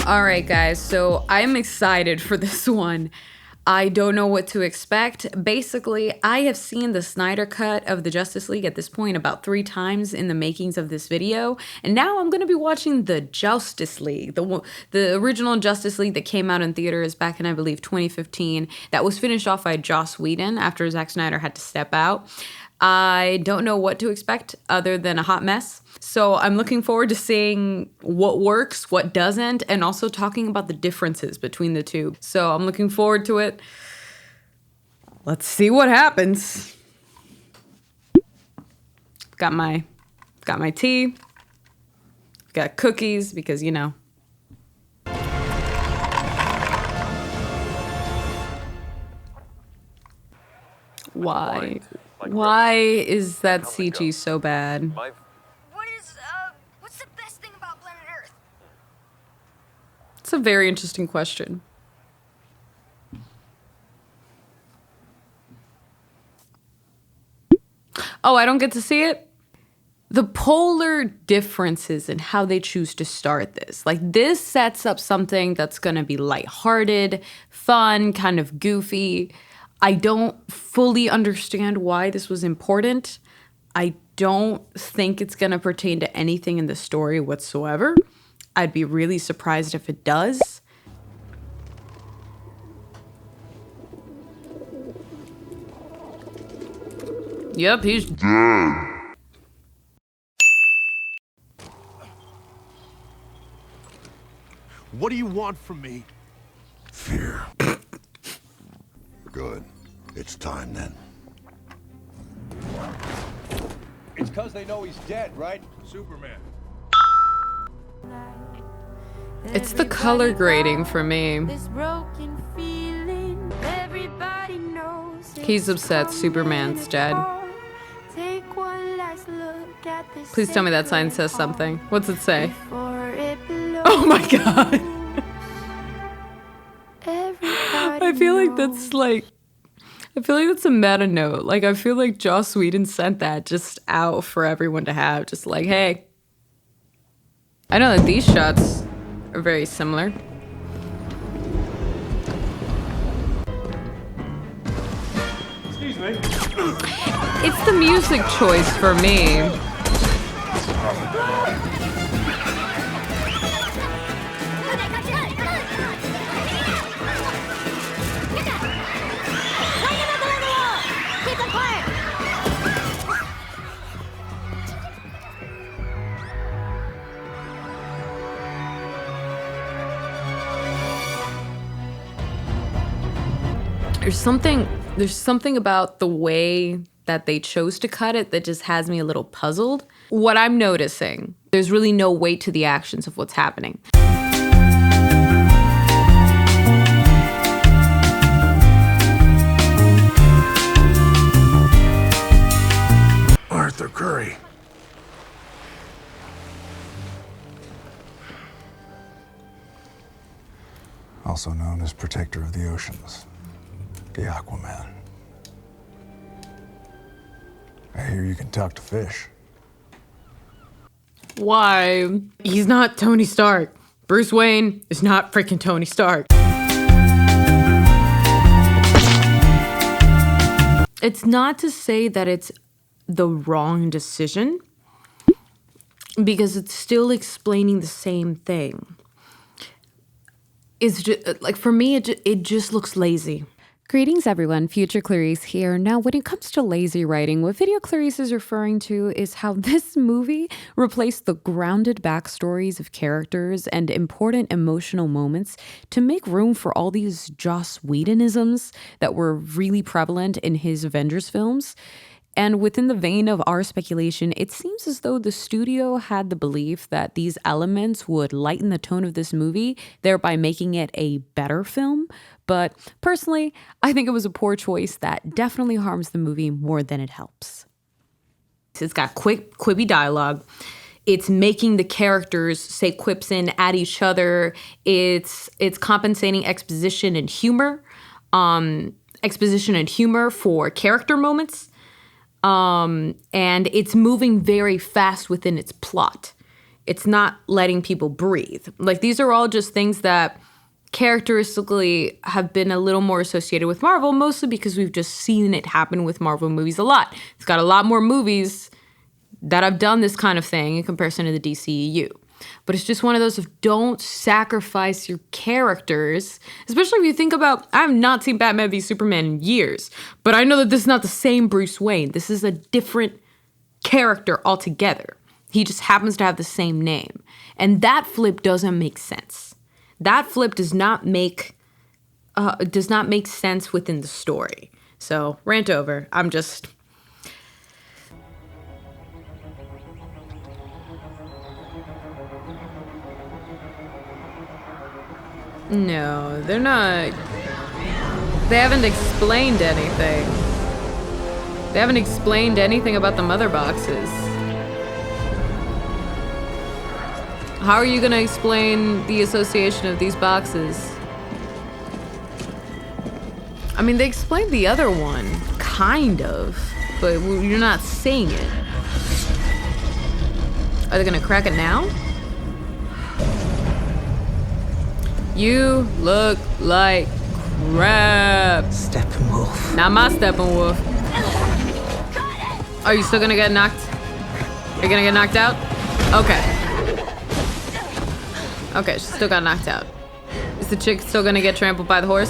All right, guys, so I'm excited for this one. I don't know what to expect. Basically, I have seen the Snyder Cut of the Justice League at this point about 3 times in the makings of this video, and now I'm going to be watching the Justice League, the original Justice League that came out in theaters back in, I believe, 2015, that was finished off by Joss Whedon after Zack Snyder had to step out. I don't know what to expect other than a hot mess. So I'm looking forward to seeing what works, what doesn't, and also talking about the differences between the two. So I'm looking forward to it. Let's see what happens. Got my tea. Got cookies because, you know. Why? Why is that CG so bad? What's the best thing about planet Earth? It's a very interesting question. Oh, I don't get to see it? The polar differences in how they choose to start this. Like, this sets up something that's gonna be lighthearted, fun, kind of goofy. I don't fully understand why this was important. I don't think it's going to pertain to anything in the story whatsoever. I'd be really surprised if it does. Yep, he's dead. What do you want from me? Fear. Good. It's time then. It's because they know he's dead, right? Superman. It's the color grading for me. He's upset Superman's dead. Please tell me that sign says something. What's it say? Oh my god. I feel like that's a meta note. Like, I feel like Joss Whedon sent that just out for everyone to have. Just like, hey. I know that these shots are very similar. Excuse me. It's the music choice for me. There's something about the way that they chose to cut it that just has me a little puzzled. What I'm noticing, there's really no weight to the actions of what's happening. Arthur Curry. Also known as Protector of the Oceans. The Aquaman. I hear you can talk to fish. Why? He's not Tony Stark. Bruce Wayne is not freaking Tony Stark. It's not to say that it's the wrong decision, because it's still explaining the same thing. It's just, like, for me, it just looks lazy. Greetings everyone, Future Clariss here. Now, when it comes to lazy writing, what Video Clariss is referring to is how this movie replaced the grounded backstories of characters and important emotional moments to make room for all these Joss Whedonisms that were really prevalent in his Avengers films. And within the vein of our speculation, it seems as though the studio had the belief that these elements would lighten the tone of this movie, thereby making it a better film. But personally, I think it was a poor choice that definitely harms the movie more than it helps. It's got quick, quippy dialogue. It's making the characters say quips in at each other. It's compensating exposition and humor for character moments. And it's moving very fast within its plot. It's not letting people breathe. Like, these are all just things that characteristically have been a little more associated with Marvel, mostly because we've just seen it happen with Marvel movies a lot. It's got a lot more movies that have done this kind of thing in comparison to the DCEU. But it's just one of those of don't sacrifice your characters, especially if you think about, I have not seen Batman v Superman in years, but I know that this is not the same Bruce Wayne. This is a different character altogether. He just happens to have the same name. And that flip doesn't make sense. That flip does not make sense within the story. So, rant over. No, they're not. They haven't explained anything. They haven't explained anything about the mother boxes. How are you gonna explain the association of these boxes? I mean, they explained the other one, kind of, but you're not saying it. Are they gonna crack it now? You look like crap. Steppenwolf. Not my Steppenwolf. Are you still gonna get knocked? You're gonna get knocked out? Okay. Okay, she still got knocked out. Is the chick still gonna get trampled by the horse?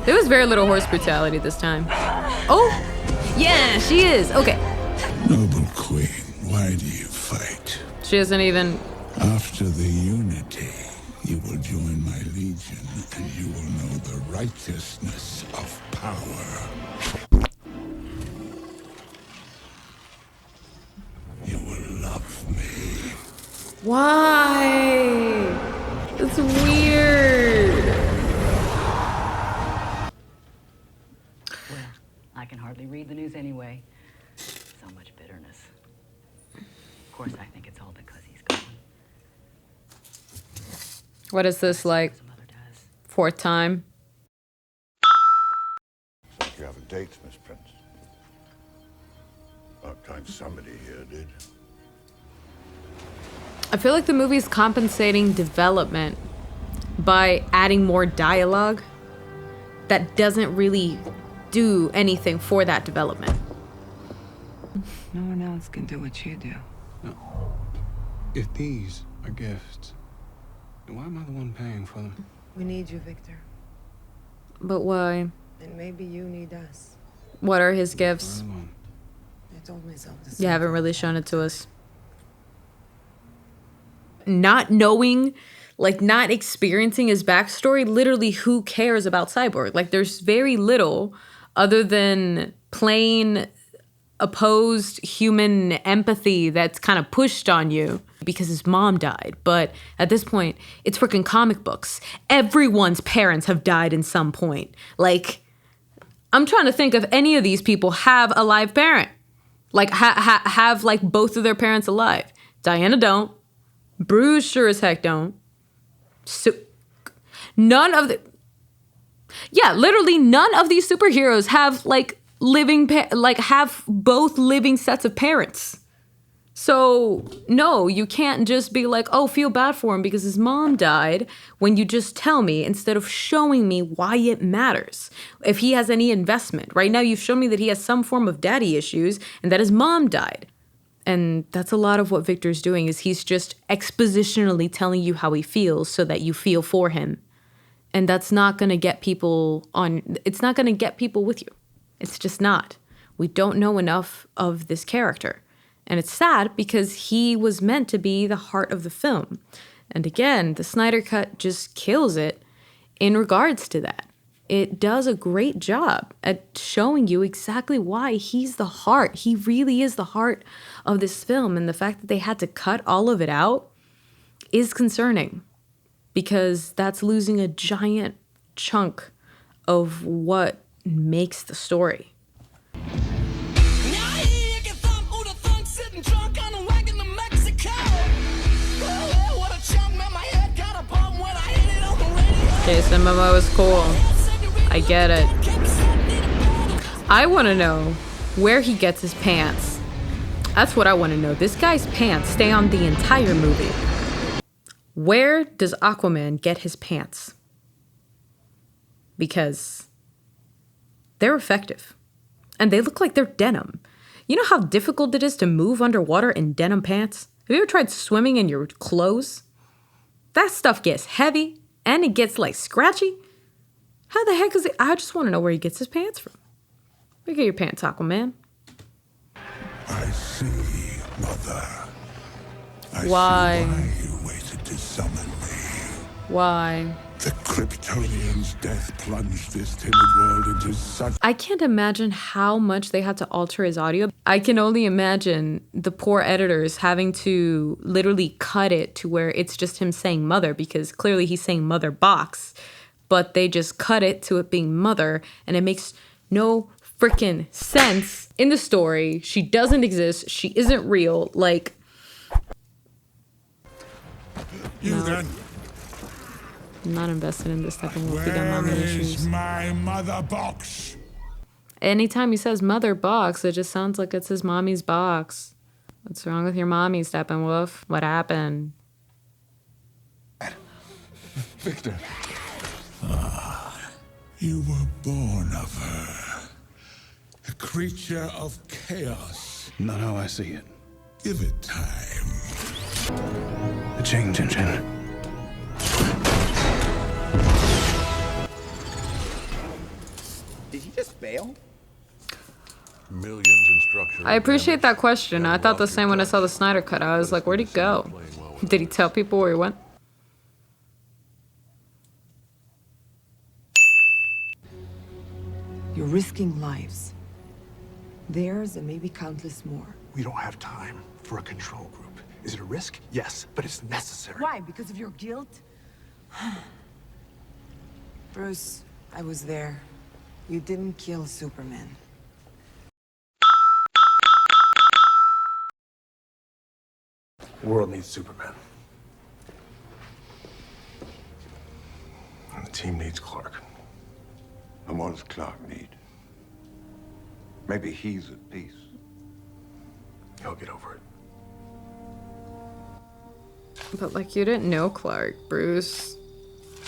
There was very little horse brutality this time. Oh! Yeah, she is! Okay. Noble Queen, why do you fight? She isn't even... After the unity, you will join my legion, and you will know the righteousness of power. You will love me. Why? It's weird. Well, I can hardly read the news anyway. So much bitterness. Of course, I think it's all because he's gone. What is this, like, fourth time? You have a date, Miss Prince. About time somebody here did. I feel like the movie's compensating development by adding more dialogue that doesn't really do anything for that development. No one else can do what you do. No. If these are gifts, then why am I the one paying for them? We need you, Victor. But why? And maybe you need us. What are his gifts? I told myself the same. You haven't really shown it to us. Not knowing, like, not experiencing his backstory, literally who cares about Cyborg? Like, there's very little other than plain opposed human empathy that's kind of pushed on you because his mom died. But at this point, it's freaking comic books. Everyone's parents have died in some point. Like, I'm trying to think if any of these people have a live parent. Like, have, like, both of their parents alive. Diana don't. Bruce sure as heck don't. So, none of the... Yeah, literally none of these superheroes have, like, have both living sets of parents. So, no, you can't just be like, oh, feel bad for him because his mom died, when you just tell me instead of showing me why it matters. If he has any investment. Right now, you've shown me that he has some form of daddy issues and that his mom died. And that's a lot of what Victor's doing, is he's just expositionally telling you how he feels so that you feel for him. And that's not going to get people it's not going to get people with you. It's just not. We don't know enough of this character. And it's sad because he was meant to be the heart of the film. And again, the Snyder Cut just kills it in regards to that. It does a great job at showing you exactly why he's the heart. He really is the heart of this film. And the fact that they had to cut all of it out is concerning, because that's losing a giant chunk of what makes the story. Jason Momoa is cool. I get it. I want to know where he gets his pants. That's what I want to know. This guy's pants stay on the entire movie. Where does Aquaman get his pants? Because they're effective. And they look like they're denim. You know how difficult it is to move underwater in denim pants? Have you ever tried swimming in your clothes? That stuff gets heavy and it gets like scratchy. How the heck is it? I just want to know where he gets his pants from. Where you get your pants, Aquaman? I see, Mother. Why? See why you waited to summon me. Why? The Kryptonian's death plunged this timid world into such... I can't imagine how much they had to alter his audio. I can only imagine the poor editors having to literally cut it to where it's just him saying mother, because clearly he's saying mother box, but they just cut it to it being mother, and it makes no freaking sense in the story. She doesn't exist. She isn't real. Like, You then. I'm not invested in this type of movie. Got mommy Where issues. is my mother box? Anytime he says mother box, it just sounds like it's his mommy's box. What's wrong with your mommy, Steppenwolf? What happened? Victor. You were born of her. A creature of chaos. Not how I see it. Give it time. The change engine. Did he just bail? Millions in structure. I appreciate that question. I thought the same when I saw the Snyder Cut. I was like, where'd he go? Did he tell people where he went? You're risking lives. Theirs and maybe countless more. We don't have time for a control group. Is it a risk? Yes, but it's necessary. Why? Because of your guilt? Bruce, I was there. You didn't kill Superman. The world needs Superman. And the team needs Clark. And what does Clark need? Maybe he's at peace. He'll get over it. But like, you didn't know Clark, Bruce.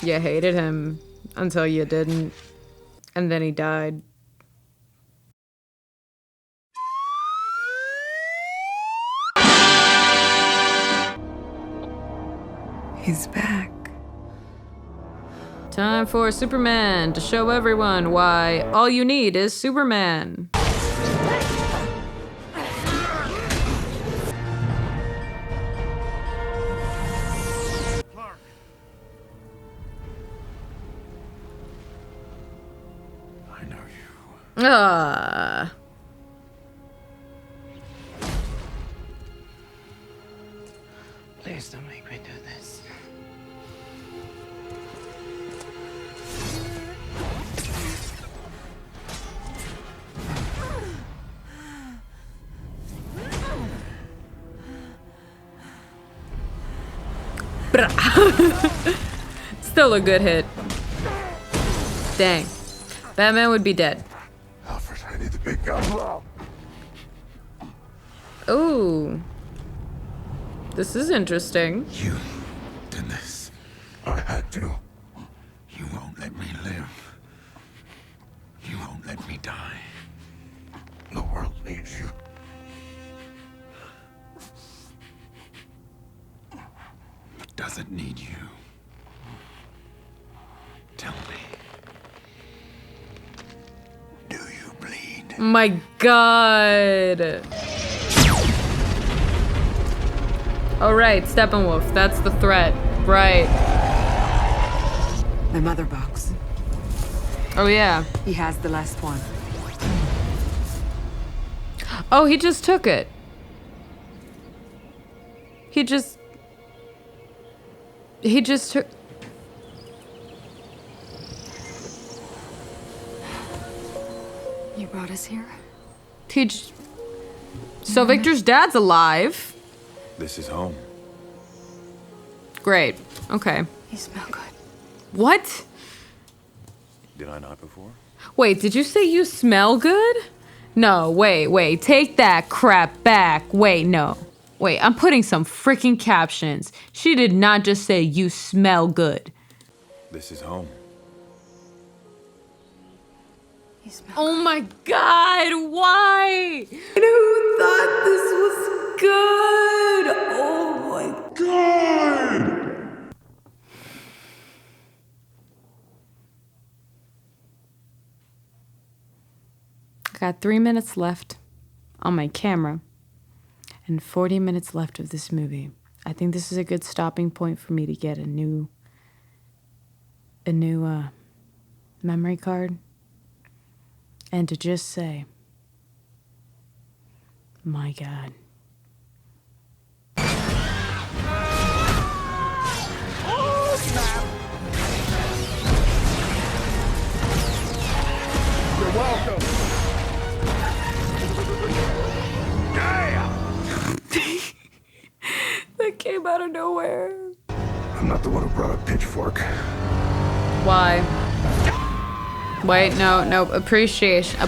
You hated him until you didn't. And then he died. He's back. Time for Superman to show everyone why all you need is Superman. Clark. I know you. Please don't make me do this. Still a good hit. Dang. Batman would be dead. Alfred, I need the big gun. Ooh. This is interesting. You did this. I had to. You won't let me live. You won't let me die. The world needs you. But does it need you? Tell me. Do you bleed? My God. All right, Steppenwolf. That's the threat. Right. My mother box. Oh, yeah. He has the last one. Oh, he just took it. He just took... You brought us here? So Victor's dad's alive. This is home. Great. Okay. You smell good. What? Did I not before? Wait, did you say you smell good? No, wait, take that crap back. Wait, no. Wait, I'm putting some freaking captions. She did not just say, "You smell good." This is home. Oh my god, why? Who thought this was good? Oh my god! I got 3 minutes left on my camera and 40 minutes left of this movie. I think this is a good stopping point for me to get a new memory card. And to just say, my God. Oh, snap! You're welcome. That came out of nowhere. I'm not the one who brought a pitchfork. Why? Wait, no, appreciation.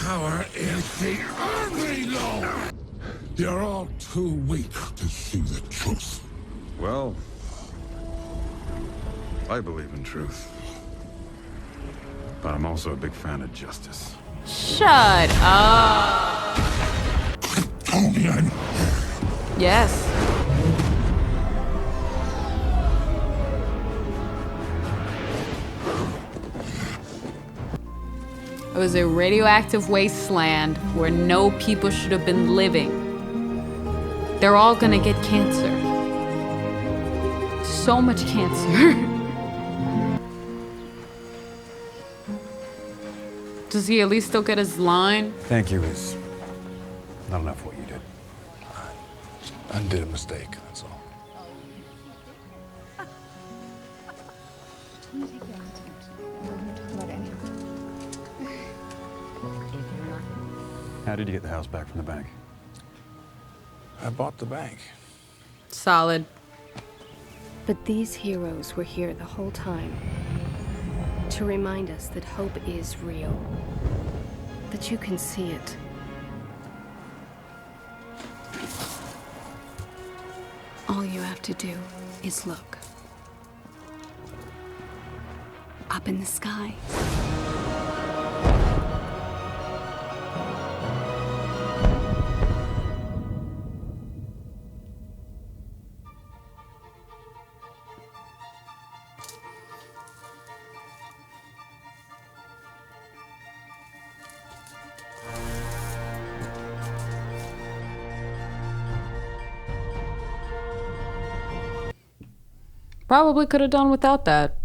Power is the only law. You're all too weak to see the truth. Well, I believe in truth. But I'm also a big fan of justice. Shut up. Tonian. Yes. It was a radioactive wasteland where no people should have been living. They're all gonna get cancer. So much cancer. Does he at least still get his line? Thank you is not enough what you did. I did a mistake, that's all. How did you get the house back from the bank? I bought the bank. Solid. But these heroes were here the whole time to remind us that hope is real, that you can see it. All you have to do is look. Up in the sky. Probably could have done without that.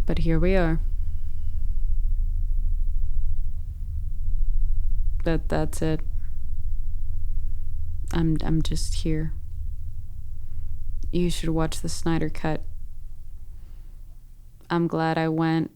But here we are. That's it. I'm just here. You should watch the Snyder Cut. I'm glad I went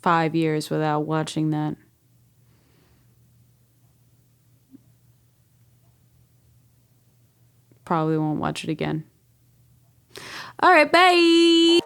5 years without watching that. Probably won't watch it again. All right, bye.